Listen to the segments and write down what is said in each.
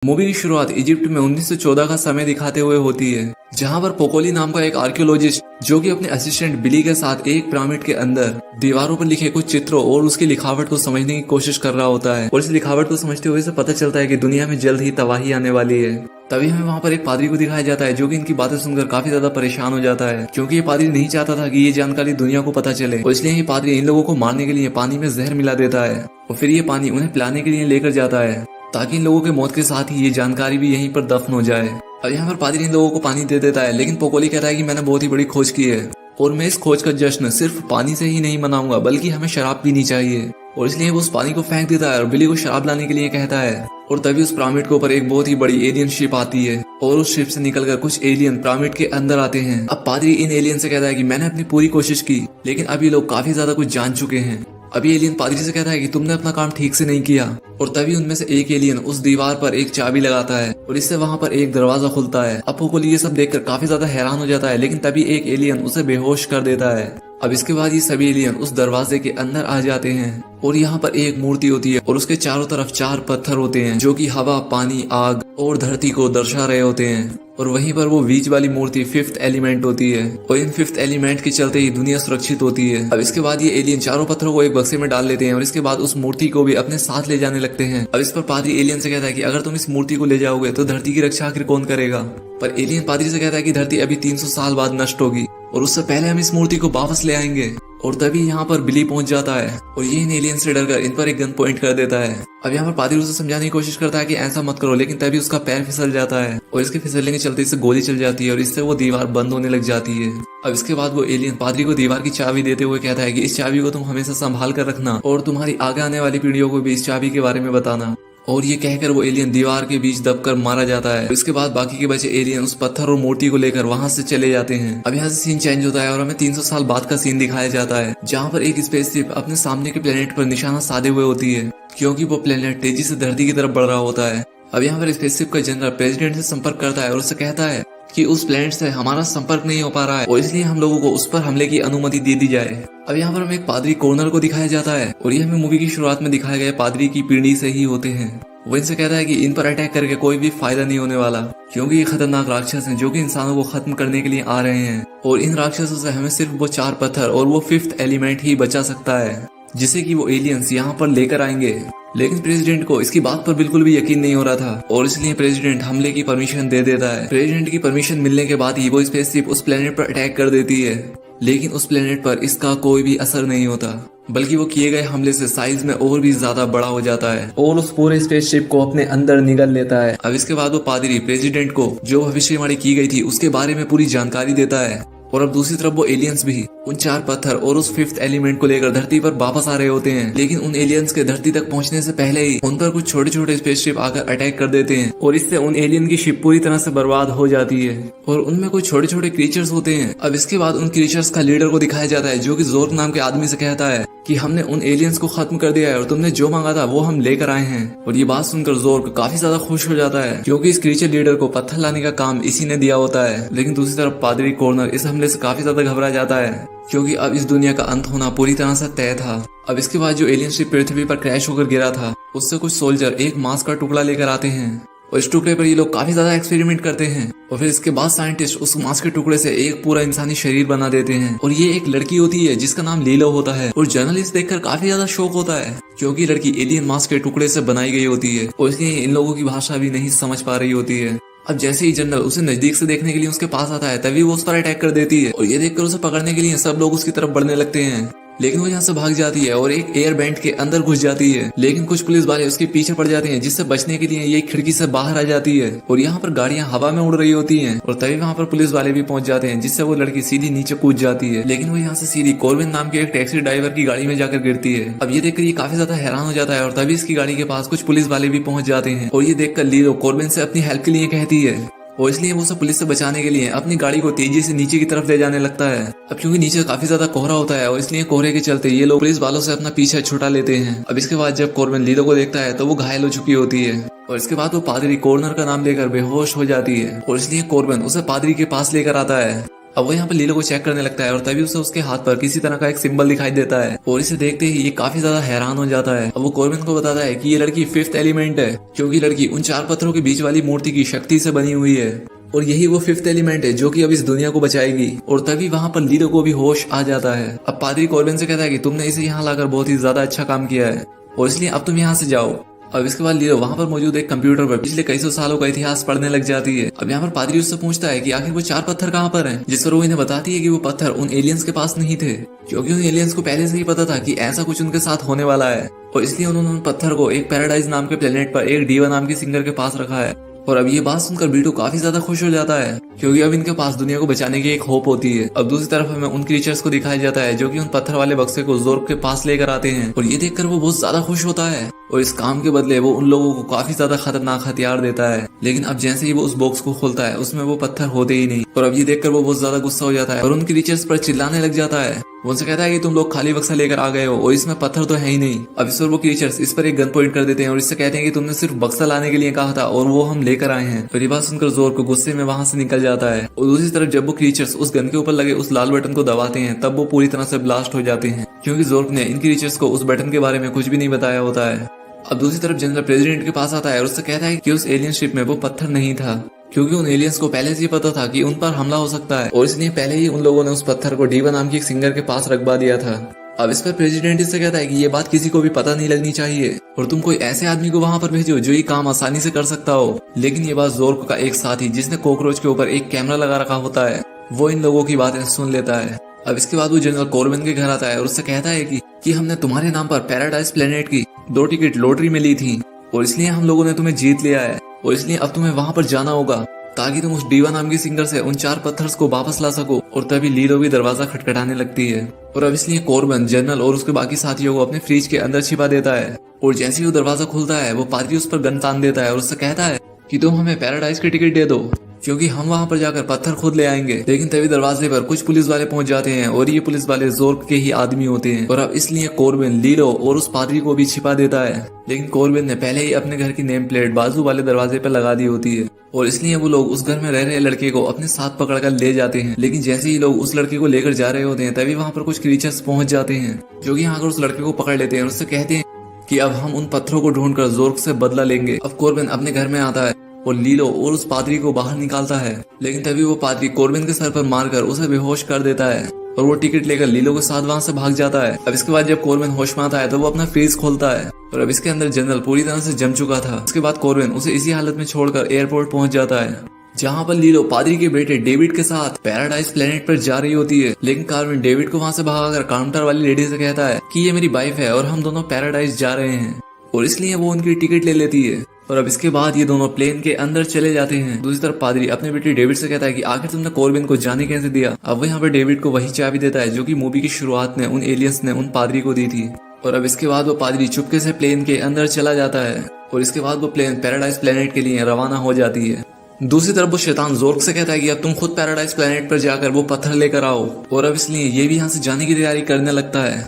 Movie की शुरुआत Egypt में 1914 का समय दिखाते हुए होती है, जहां पर पोकोली नाम का एक आर्कियोलॉजिस्ट जो कि अपने असिस्टेंट बिली के साथ एक पिरामिड के अंदर दीवारों पर लिखे कुछ चित्रों और उसकी लिखावट को समझने की कोशिश कर रहा होता है। और इस लिखावट को समझते हुए से पता चलता है कि दुनिया में जल्द ही तबाही आने वाली है। तभी हमें वहाँ पर एक पादरी को दिखाया जाता है जो कि इनकी बातें सुनकर काफी ज्यादा परेशान हो जाता है, क्योंकि ये पादरी नहीं चाहता था कि ये जानकारी दुनिया को पता चले। और इसलिए ये पादरी इन लोगों को मारने के लिए पानी में जहर मिला देता है और फिर ये पानी उन्हें पिलाने के लिए लेकर जाता है, ताकि इन लोगों के मौत के साथ ही ये जानकारी भी यहीं पर दफन हो जाए। अब यहाँ पर पादरी इन लोगों को पानी दे देता है, लेकिन पोकोली कहता है कि मैंने बहुत ही बड़ी खोज की है और मैं इस खोज का जश्न सिर्फ पानी से ही नहीं मनाऊंगा, बल्कि हमें शराब पीनी चाहिए। और इसलिए वो उस पानी को फेंक देता है और बिली को शराब लाने के लिए कहता है। और तभी उस पिरामिड के ऊपर एक बहुत ही बड़ी एलियन शिप आती है और उस शिप से निकलकर कुछ एलियन पिरामिड के अंदर आते हैं। अब पादरी इन एलियन से कहता है कि मैंने अपनी पूरी कोशिश की, लेकिन अब ये लोग काफी ज्यादा कुछ जान चुके हैं। अभी एलियन पादरी से कहता है कि तुमने अपना काम ठीक से नहीं किया। और तभी उनमें से एक एलियन उस दीवार पर एक चाबी लगाता है और इससे वहां पर एक दरवाजा खुलता है। अब पोकोली ये सब देखकर काफी ज्यादा हैरान हो जाता है, लेकिन तभी एक एलियन उसे बेहोश कर देता है। अब इसके बाद ये सभी एलियन उस दरवाजे के अंदर आ जाते हैं और यहाँ पर एक मूर्ति होती है और उसके चारों तरफ 4 पत्थर होते हैं जो कि हवा, पानी, आग और धरती को दर्शा रहे होते हैं। और वहीं पर वो बीच वाली मूर्ति 5th एलिमेंट होती है और इन 5th एलिमेंट के चलते ही दुनिया सुरक्षित होती है। अब इसके बाद ये एलियन चारों पत्थरों को एक बक्से में डाल लेते हैं और इसके बाद उस मूर्ति को भी अपने साथ ले जाने लगते हैं। अब इस पर पादरी एलियन से कहता है कि अगर तुम इस मूर्ति को ले जाओगे तो धरती की रक्षा आखिर कौन करेगा। पर एलियन पादरी से कहता है कि धरती अभी 300 साल बाद नष्ट होगी और उससे पहले हम इस मूर्ति को वापस ले आएंगे। और तभी यहाँ पर बिली पहुंच जाता है और ये इन एलियन से डरकर इन पर एक गन पॉइंट कर देता है। अब यहाँ पर पादरी उसे समझाने की कोशिश करता है कि ऐसा मत करो, लेकिन तभी उसका पैर फिसल जाता है और इसके फिसलने के चलते इससे गोली चल जाती है और इससे वो दीवार बंद होने लग जाती है। अब इसके बाद वो एलियन पादरी को दीवार की चाबी देते हुए कहता है कि इस चाबी को तुम हमेशा संभाल कर रखना और तुम्हारी आगे आने वाली पीढ़ियों को भी इस चाबी के बारे में बताना। और ये कहकर वो एलियन दीवार के बीच दबकर मारा जाता है। इसके बाद बाकी के बचे एलियन उस पत्थर और मूर्ति को लेकर वहां से चले जाते हैं। अब यहाँ से सीन चेंज होता है और हमें 300 साल बाद का सीन दिखाया जाता है, जहाँ पर एक स्पेसशिप अपने सामने के प्लेनेट पर निशाना साधे हुए होती है, क्योंकि वो प्लेनेट तेजी से धरती की तरफ बढ़ रहा होता है। अब यहाँ पर स्पेसशिप का जनरल प्रेसिडेंट से संपर्क करता है और उससे कहता है कि उस प्लेनेट से हमारा संपर्क नहीं हो पा रहा है और इसलिए हम लोगों को उस पर हमले की अनुमति दे दी जाए। अब यहाँ पर हमें एक पादरी कॉर्नर को दिखाया जाता है और ये हमें मूवी की शुरुआत में दिखाए गए पादरी की पीढ़ी से ही होते हैं। वो इनसे कहता है कि इन पर अटैक करके कोई भी फायदा नहीं होने वाला, क्योंकि ये खतरनाक राक्षस हैं जो कि इंसानों को खत्म करने के लिए आ रहे हैं और इन राक्षसों से हमें सिर्फ वो 4 पत्थर और वो 5th एलिमेंट ही बचा सकता है, जिसे कि वो एलियंस यहाँ पर लेकर आएंगे। लेकिन प्रेसिडेंट को इसकी बात पर बिल्कुल भी यकीन नहीं हो रहा था और इसलिए प्रेसिडेंट हमले की परमिशन दे देता है। प्रेसिडेंट की परमिशन मिलने के बाद ही वो स्पेसशिप उस प्लेनेट पर अटैक कर देती है, लेकिन उस प्लेनेट पर इसका कोई भी असर नहीं होता, बल्कि वो किए गए हमले से साइज में और भी ज्यादा बड़ा हो जाता है और उस पूरे स्पेसशिप को अपने अंदर निगल लेता है। अब इसके बाद वो पादरी प्रेसिडेंट को जो भविष्यवाणी की गई थी उसके बारे में पूरी जानकारी देता है। और अब दूसरी तरफ वो एलियंस भी उन 4 पत्थर और उस 5th एलिमेंट को लेकर धरती पर वापस आ रहे होते हैं, लेकिन उन एलियंस के धरती तक पहुंचने से पहले ही उन पर कुछ छोटे छोटे स्पेसशिप आकर अटैक कर देते हैं और इससे उन एलियन की शिप पूरी तरह से बर्बाद हो जाती है और उनमें कुछ छोटे छोटे क्रीचर्स होते हैं। अब इसके बाद उन क्रीचर्स का लीडर को दिखाया जाता है जो कि जोर्क नाम के आदमी से कहता है कि हमने उन एलियंस को खत्म कर दिया है और तुमने जो मांगा था वो हम लेकर आए हैं। और ये बात सुनकर जोर्क काफी ज्यादा खुश हो जाता है, क्योंकि इस क्रीचर लीडर को पत्थर लाने का काम इसी ने दिया होता है। लेकिन दूसरी तरफ पादरी कॉर्नर इस हमले से काफी ज्यादा घबरा जाता है, क्योंकि अब इस दुनिया का अंत होना पूरी तरह से तय था। अब इसके बाद जो एलियन शिप पृथ्वी पर क्रैश होकर गिरा था उससे कुछ सोल्जर एक मांस का टुकड़ा लेकर आते हैं और इस टुकड़े पर ये लोग काफी ज्यादा एक्सपेरिमेंट करते हैं और फिर इसके बाद साइंटिस्ट उस मांस के टुकड़े से एक पूरा इंसानी शरीर बना देते हैं। और ये एक लड़की होती है जिसका नाम लीलो होता है और जर्नलिस्ट देखकर काफी ज्यादा शौक होता है, क्योंकि लड़की एलियन मांस के टुकड़े से बनाई गई होती है और इसलिए इन लोगों की भाषा भी नहीं समझ पा रही होती है। अब जैसे ही जनरल उसे नजदीक से देखने के लिए उसके पास आता है, तभी वो उस पर अटैक कर देती है और ये देखकर उसे पकड़ने के लिए सब लोग उसकी तरफ बढ़ने लगते हैं, लेकिन वो यहाँ से भाग जाती है और एक एयर बैंड के अंदर घुस जाती है। लेकिन कुछ पुलिस वाले उसके पीछे पड़ जाते हैं, जिससे बचने के लिए ये खिड़की से बाहर आ जाती है और यहाँ पर गाड़ियां हवा में उड़ रही होती हैं और तभी वहाँ पर पुलिस वाले भी पहुंच जाते हैं, जिससे वो लड़की सीधी नीचे कूद जाती है। लेकिन वो यहाँ से सीधी कॉर्बिन नाम के एक टैक्सी ड्राइवर की गाड़ी में जाकर गिरती है। अब ये देखकर ये काफी ज्यादा हैरान हो जाता है और तभी इसकी गाड़ी के पास कुछ पुलिस वाले भी पहुंच जाते हैं और ये देखकर लीलो कॉर्बिन से अपनी हेल्प के लिए कहती है और इसलिए वो सब पुलिस से बचाने के लिए अपनी गाड़ी को तेजी से नीचे की तरफ ले जाने लगता है। अब क्योंकि नीचे काफी ज्यादा कोहरा होता है और इसलिए कोहरे के चलते ये लोग पुलिस वालों से अपना पीछा छुड़ा लेते हैं। अब इसके बाद जब कॉर्बिन लीलो को देखता है तो वो घायल हो चुकी होती है और इसके बाद वो पादरी कॉर्नर का नाम लेकर बेहोश हो जाती है और इसलिए कॉर्बिन उसे पादरी के पास लेकर आता है अब वो यहाँ पर लीलो को चेक करने लगता है और तभी उसे उसके हाथ पर किसी तरह का एक सिंबल दिखाई देता है और इसे देखते ही ये काफी ज्यादा हैरान हो जाता है। अब वो कॉर्बिन को बताता है कि ये लड़की 5th एलिमेंट है, क्योंकि लड़की उन 4 पत्थरों के बीच वाली मूर्ति की शक्ति से बनी हुई है और यही वो 5th एलिमेंट है जो कि अब इस दुनिया को बचाएगी। और तभी वहां पर लीलो को भी होश आ जाता है। अब पादरी कॉर्बिन से कहता है कि तुमने इसे यहाँ लाकर बहुत ही ज्यादा अच्छा काम किया है और इसलिए अब तुम यहाँ से जाओ। अब इसके बाद लीलो वहां पर मौजूद एक कंप्यूटर पर पिछले कई सौ सालों का इतिहास पढ़ने लग जाती है। अब यहाँ पर पादरी उससे पूछता है कि आखिर वो 4 पत्थर कहाँ पर हैं, जिस पर वो इन्हें बताती है कि वो पत्थर उन एलियंस के पास नहीं थे, क्योंकि उन एलियंस को पहले से ही पता था कि ऐसा कुछ उनके साथ होने वाला है और इसलिए उन्होंने उन पत्थर को एक पैराडाइज नाम के प्लेनेट पर एक डीवा नाम के सिंगर के पास रखा है। और अब ये बात सुनकर बीटू काफी ज्यादा खुश हो जाता है, क्योंकि अब इनके पास दुनिया को बचाने की एक होप होती है। अब दूसरी तरफ हमें उन क्रीचर्स को दिखाया जाता है जो कि उन पत्थर वाले बक्से को जोर्क के पास लेकर आते हैं और ये देखकर वो बहुत ज्यादा खुश होता है और इस काम के बदले वो उन लोगों को काफी ज्यादा खतरनाक हथियार देता है। लेकिन अब जैसे ही वो उस बॉक्स को खोलता है उसमें वो पत्थर होते ही नहीं और अब ये देखकर वो बहुत ज्यादा गुस्सा हो जाता है और उन क्रीचर्स पर चिल्लाने लग जाता है। वो उनसे कहता है कि तुम लोग खाली बक्सा लेकर आ गए हो और इसमें पत्थर तो है ही नहीं। अब इस पर वो क्रीचर्स इस पर एक गन पॉइंट कर देते हैं और इससे कहते हैं कि तुमने सिर्फ बक्सा लाने के लिए कहा था और वो हम लेकर आए हैं। और ये बात सुनकर जोर को गुस्से में वहां से निकल जाता है और दूसरी तरफ जब वो क्रीचर्स उस गन के ऊपर लगे उस लाल बटन को दबाते हैं तब वो पूरी तरह से ब्लास्ट हो जाते हैं, क्योंकि जोर्क ने इन क्रीचर्स को उस बटन के बारे में कुछ भी नहीं बताया होता है। अब दूसरी तरफ जनरल प्रेसिडेंट के पास आता है और उससे कहता है कि उस एलियन शिप में वो पत्थर नहीं था, क्योंकि उन एलियंस को पहले से ही पता था कि उन पर हमला हो सकता है और इसलिए पहले ही उन लोगों ने उस पत्थर को डीवा नाम की एक सिंगर के पास रखवा दिया था। अब इस पर प्रेसिडेंट इससे कहता है कि ये बात किसी को भी पता नहीं लगनी चाहिए और तुम कोई ऐसे आदमी को वहां पर भेजो जो ये काम आसानी से कर सकता हो। लेकिन ये बात जोर्क का एक साथी जिसने कॉकरोच के ऊपर एक कैमरा लगा रखा होता है वो इन लोगों की बातें सुन लेता है। अब इसके बाद वो जनरल कॉर्बिन के घर आता है और उससे कहता है कि हमने तुम्हारे नाम पर पैराडाइज प्लेनेट की 2 टिकट लॉटरी में ली थी और इसलिए हम लोगों ने तुम्हें जीत लिया है और इसलिए अब तुम्हें वहां पर जाना होगा ताकि तुम उस डीवा नाम की सिंगर से उन 4 पत्थर्स को वापस ला सको। और तभी लीलो भी दरवाजा खटखटाने लगती है और अब इसलिए कॉर्बिन जनरल और उसके बाकी साथियों को अपने फ्रिज के अंदर छिपा देता है और जैसे ही वो दरवाजा खुलता है वो पादरी उस पर गन तान देता है और उससे कहता है कि तुम हमें पैराडाइज की टिकट दे दो, क्योंकि हम वहां पर जाकर पत्थर खुद ले आएंगे। लेकिन तभी दरवाजे पर कुछ पुलिस वाले पहुंच जाते हैं और ये पुलिस वाले जोर्क के ही आदमी होते हैं और अब इसलिए कॉर्बिन लीलो और उस पादरी को भी छिपा देता है। लेकिन कॉर्बिन ने पहले ही अपने घर की नेम प्लेट बाजू वाले दरवाजे पर लगा दी होती है और इसलिए वो लोग उस घर में रह रहे लड़के को अपने साथ पकड़कर ले जाते हैं। लेकिन जैसे ही लोग उस लड़के को लेकर जा रहे होते हैं तभी वहां पर कुछ क्रीचर्स पहुंच जाते हैं जो कि यहाँ आकर उस लड़के को पकड़ लेते हैं और उससे कहते हैं कि अब हम उन पत्थरों को ढूंढकर जोर्क से बदला लेंगे। अब कॉर्बिन अपने घर में आता है और लीलो और उस पादरी को बाहर निकालता है, लेकिन तभी वो पादरी कॉर्बिन के सर पर मारकर उसे बेहोश कर देता है और वो टिकट लेकर लीलो के साथ वहां से भाग जाता है। अब इसके बाद जब कॉर्बिन होश में आता है तो वो अपना फ्रीज खोलता है और अब इसके अंदर जनरल पूरी तरह से जम चुका था। इसके बाद कॉर्बिन उसे इसी हालत में छोड़कर एयरपोर्ट पहुंच जाता है, जहाँ पर लीलो पादरी के बेटे डेविड के साथ पैराडाइज प्लेनेट पर जा रही होती है। लेकिन कॉर्बिन डेविड को वहां से भगाकर काउंटर वाली लेडी से कहता है कि ये मेरी वाइफ है और हम दोनों पैराडाइज जा रहे हैं और इसलिए वो उनकी टिकट ले लेती है। और अब इसके बाद ये दोनों प्लेन के अंदर चले जाते हैं। दूसरी तरफ पादरी अपने बेटे डेविड से कहता है कि आखिर तुमने कॉर्बिन को जाने कैसे दिया। अब वो यहाँ पर डेविड को वही चाबी देता है जो कि मूवी की शुरुआत में उन एलियंस ने उन पादरी को दी थी। और अब इसके बाद वो पादरी चुपके से प्लेन के अंदर चला जाता है और इसके बाद वो प्लेन पैराडाइज प्लेनेट के लिए रवाना हो जाती है। दूसरी तरफ वो शैतान जोर्क से कहता है कि अब तुम खुद पैराडाइज प्लेनेट पर जाकर वो पत्थर लेकर आओ और अब इसलिए ये भी यहाँ से जाने की तैयारी करने लगता है।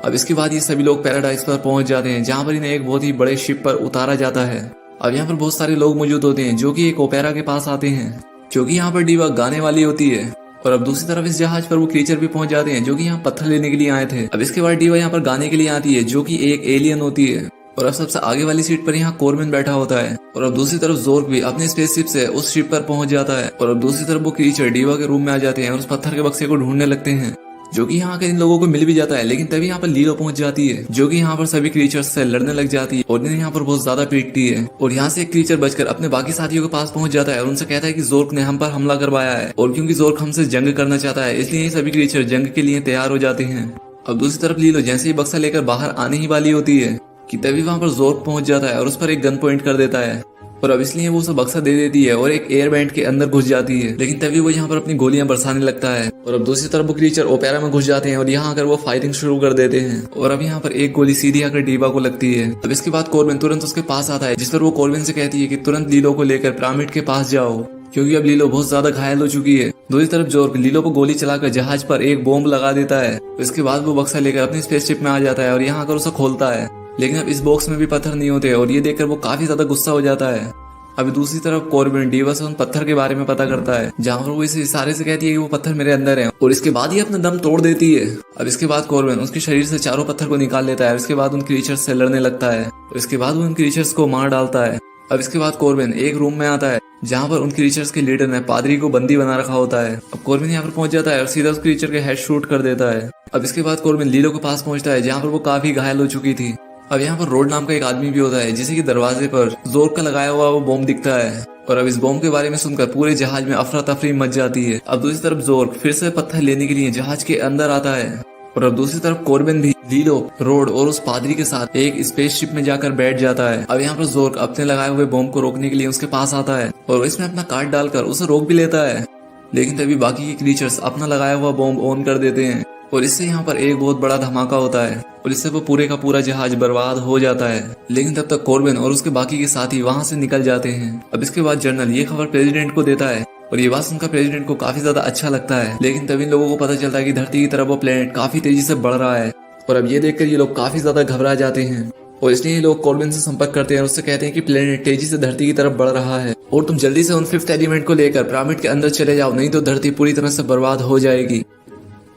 अब इसके बाद ये सभी लोग पैराडाइज पर पहुंच जाते हैं, जहाँ पर इन्हें एक बहुत ही बड़े शिप पर उतारा जाता है। अब यहाँ पर बहुत सारे लोग मौजूद होते हैं जो कि एक ओपेरा के पास आते हैं, क्योंकि यहाँ पर डीवा गाने वाली होती है। और अब दूसरी तरफ इस जहाज पर वो क्रीचर भी पहुंच जाते हैं जो कि यहाँ पत्थर लेने के लिए आए थे। अब इसके बाद डीवा यहाँ पर गाने के लिए आती है जो कि एक एलियन होती है और अब सबसे आगे वाली सीट पर यहाँ कॉर्बिन बैठा होता है। और अब दूसरी तरफ जोर्क भी अपने स्पेसशिप से उस शिप पर पहुंच जाता है और अब दूसरी तरफ वो क्रीचर डीवा के रूम में आ जाते हैं और उस पत्थर के बक्से को ढूंढने लगते हैं, जो कि यहाँ के इन लोगों को मिल भी जाता है। लेकिन तभी यहाँ पर लीलो पहुंच जाती है जो कि यहाँ पर सभी क्रीचर्स से लड़ने लग जाती है और इन्हें यहाँ पर बहुत ज्यादा पीटती है। और यहाँ से एक क्रीचर बचकर अपने बाकी साथियों के पास पहुंच जाता है और उनसे कहता है कि जोर्क ने हम पर हमला करवाया है और क्योंकि जोर्क हमसे जंग करना चाहता है इसलिए ये सभी क्रीचर जंग के लिए तैयार हो जाते हैं। अब दूसरी तरफ लीलो जैसे ही बक्सा लेकर बाहर आने ही वाली होती है कि तभी वहां पर जोर्क पहुंच जाता है और उस पर एक गन पॉइंट कर देता है और अब इसलिए वो उसे बक्सा दे देती है और एक एयर बैंड के अंदर घुस जाती है। लेकिन तभी वो यहाँ पर अपनी गोलियां बरसाने लगता है और अब दूसरी तरफ वो क्रीचर ओपेरा में घुस जाते हैं और यहाँ आकर वो फायरिंग शुरू कर देते हैं और अब यहाँ पर एक गोली सीधी आकर डीवा को लगती है। अब इसके बाद कॉर्बिन तुरंत उसके पास आता है, जिस पर वो कॉर्बिन से कहती है कि तुरंत लीलो को लेकर पिरामिड के पास जाओ, क्योंकि अब लीलो बहुत ज्यादा घायल हो चुकी है। दूसरी तरफ जोर्क लीलो को गोली चलाकर जहाज पर एक बॉम्ब लगा देता है। इसके बाद वो बक्सा लेकर अपनी स्पेसशिप में आ जाता है और यहाँ आकर उसे खोलता है, लेकिन अब इस बॉक्स में भी पत्थर नहीं होते और ये देखकर वो काफी ज्यादा गुस्सा हो जाता है। अभी दूसरी तरफ कॉर्बिन डीवा से उन पत्थर के बारे में पता करता है, जहाँ पर वो इसे इशारे से कहती है कि वो पत्थर मेरे अंदर है, और इसके बाद ही अपना दम तोड़ देती है। अब इसके बाद कॉर्बिन उसके शरीर से चारों पत्थर को निकाल लेता है। इसके बाद उन क्रीचर्स से लड़ने लगता है और इसके बाद वो उन क्रीचर्स को मार डालता है। अब इसके बाद कॉर्बिन एक रूम में आता है जहाँ पर उन क्रीचर्स के लीडर ने पादरी को बंदी बना रखा होता है। अब कॉर्बिन यहाँ पर पहुंच जाता है और सीधा उस क्रीचर के हेड शूट कर देता है। अब इसके बाद कॉर्बिन लीलो के पास पहुंचता है जहाँ पर वो काफी घायल हो चुकी थी। अब यहाँ पर रोड नाम का एक आदमी भी होता है जिसे कि दरवाजे पर जोर का लगाया हुआ वो बॉम्ब दिखता है, और अब इस बॉम्ब के बारे में सुनकर पूरे जहाज में अफरा तफरी मच जाती है। अब दूसरी तरफ जोर्क फिर से पत्थर लेने के लिए जहाज के अंदर आता है, और अब दूसरी तरफ कॉर्बिन भी लीलो, रोड और उस पादरी के साथ एक स्पेसशिप में जाकर बैठ जाता है। अब यहाँ पर जोर्क अपने लगाए हुए बॉम्ब को रोकने के लिए उसके पास आता है और इसमें अपना कार्ड डालकर उसे रोक भी लेता है, लेकिन तभी बाकी के क्रीचर्स अपना लगाया हुआ बॉम्ब ऑन कर देते हैं और इससे यहाँ पर एक बहुत बड़ा धमाका होता है और इससे वो पूरे का पूरा जहाज बर्बाद हो जाता है। लेकिन तब तक कॉर्बिन और उसके बाकी के साथी वहाँ से निकल जाते हैं। अब इसके बाद जनरल ये खबर प्रेसिडेंट को देता है और ये बात सुनकर प्रेसिडेंट को काफी ज्यादा अच्छा लगता है। लेकिन तभी इन लोगों को पता चलता है कि धरती की तरफ वो प्लेनेट काफी तेजी से बढ़ रहा है, और अब ये देखकर ये लोग काफी ज्यादा घबरा जाते हैं और इसलिए ये लोग कॉर्बिन से संपर्क करते हैं और उससे कहते हैं कि प्लेनेट तेजी से धरती की तरफ बढ़ रहा है और तुम जल्दी से उन 5th एलिमेंट को लेकर पिरामिड के अंदर चले जाओ, नहीं तो धरती पूरी तरह से बर्बाद हो जाएगी।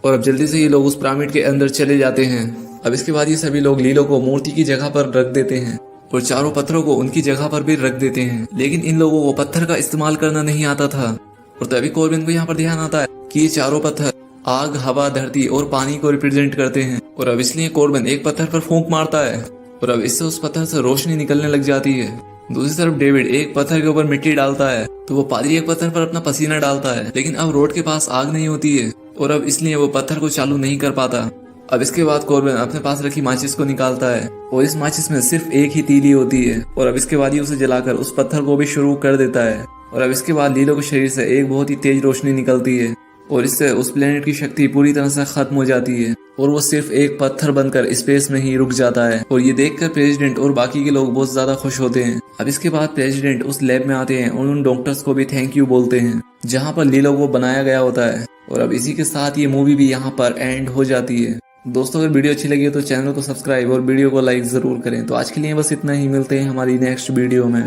और अब जल्दी से ये लोग उस पिरामिड के अंदर चले जाते हैं। अब इसके बाद ये सभी लोग लीलो को मूर्ति की जगह पर रख देते हैं और चारों पत्थरों को उनकी जगह पर भी रख देते हैं, लेकिन इन लोगों को पत्थर का इस्तेमाल करना नहीं आता था। और तभी कॉर्बिन को यहाँ पर ध्यान आता है कि ये चारों पत्थर आग, हवा, धरती और पानी को रिप्रेजेंट करते हैं, और अब इसलिए कॉर्बिन एक पत्थर पर फूंक मारता है और अब इससे उस पत्थर से रोशनी निकलने लग जाती है। दूसरी तरफ डेविड एक पत्थर के ऊपर मिट्टी डालता है तो वो पादरी एक पत्थर पर अपना पसीना डालता है, लेकिन अब रोड के पास आग नहीं होती है और अब इसलिए वो पत्थर को चालू नहीं कर पाता। अब इसके बाद कॉर्बिन अपने पास रखी माचिस को निकालता है और इस माचिस में सिर्फ एक ही तीली होती है, और अब इसके बाद ही उसे जलाकर उस पत्थर को भी शुरू कर देता है। और अब इसके बाद लीलो के शरीर से एक बहुत ही तेज रोशनी निकलती है और इससे उस प्लेनेट की शक्ति पूरी तरह से खत्म हो जाती है और वो सिर्फ एक पत्थर बनकर स्पेस में ही रुक जाता है। और ये देखकर प्रेसिडेंट और बाकी के लोग बहुत ज्यादा खुश होते हैं। अब इसके बाद प्रेसिडेंट उस लैब में आते हैं और उन डॉक्टर्स को भी थैंक यू बोलते हैं जहाँ पर लीलो को बनाया गया होता है। और अब इसी के साथ ये मूवी भी यहाँ पर एंड हो जाती है। दोस्तों अगर वीडियो अच्छी लगी तो चैनल को सब्सक्राइब और वीडियो को लाइक जरूर करें। तो आज के लिए बस इतना ही, मिलते हैं हमारी नेक्स्ट वीडियो में।